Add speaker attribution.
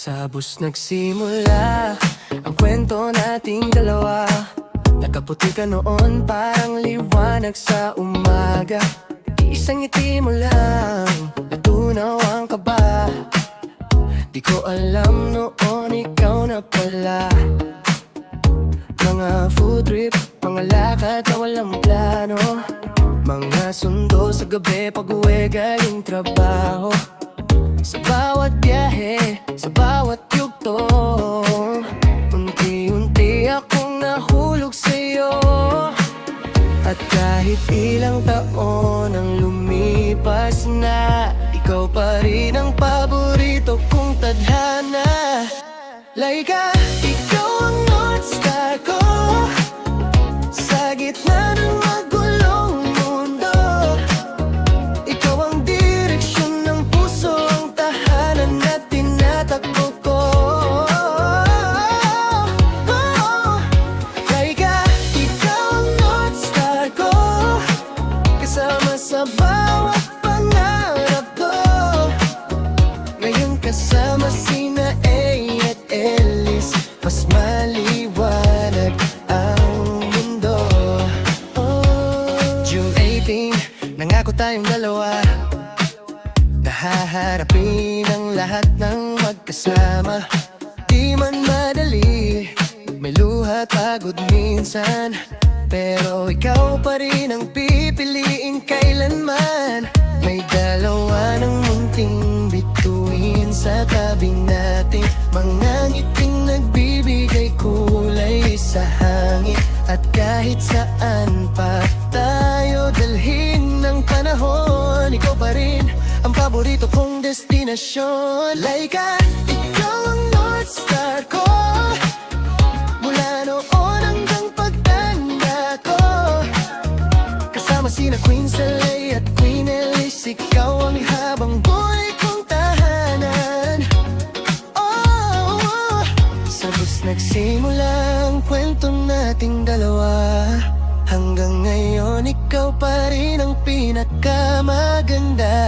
Speaker 1: Sa bus nagsimula ang kwento nating dalawa. Nakaputi ka noon parang liwanag sa umaga. Isang ngiti mo lang, natunaw ang kaba. Di ko alam noon ikaw na pala. Mga food trip, mga lakad na walang plano. Mga sundo sa gabi pag-uwi galing trabaho. Sa bawat biyahe, sa bawat yugto, unti-unti akong nahulog sa'yo. At kahit ilang taon ang lumipas na, ikaw pa rin ang paborito kong tadhana. Laika, ikaw ang North Star ko sa gitna ng magulong mundo. Ikaw ang direksyon ng puso, ang tahanan na tinatakbo ko. Laika, ikaw ang North Star ko, kasama sa bawat pangarap ko. Ngayon kasama sina A at Ellis, mas maliwanag ang mundo. June 18, nangako tayong dalawa na haharapin ang lahat ng magkasama. Di man madali, may luha at pagod minsan, pero ikaw pa rin ang pipiliin kailanman. May dalawa ng munting bituin sa tabi natin, mga ngiting nagbibigay kulay sa hangin. At kahit saan pa tayo dalhin ng panahon, ikaw pa rin ang paborito kong destinasyon. Laika, ikaw ang North Star ko, mula noon hanggang pagtanda ko. Kasama sina Queen Saleh at Queen Elise, ikaw ang habang buhay kong tahanan. Oh, sa bus nagsimula ang kwento nating dalawa. Hanggang ngayon ikaw pa rin ang pinakamaganda.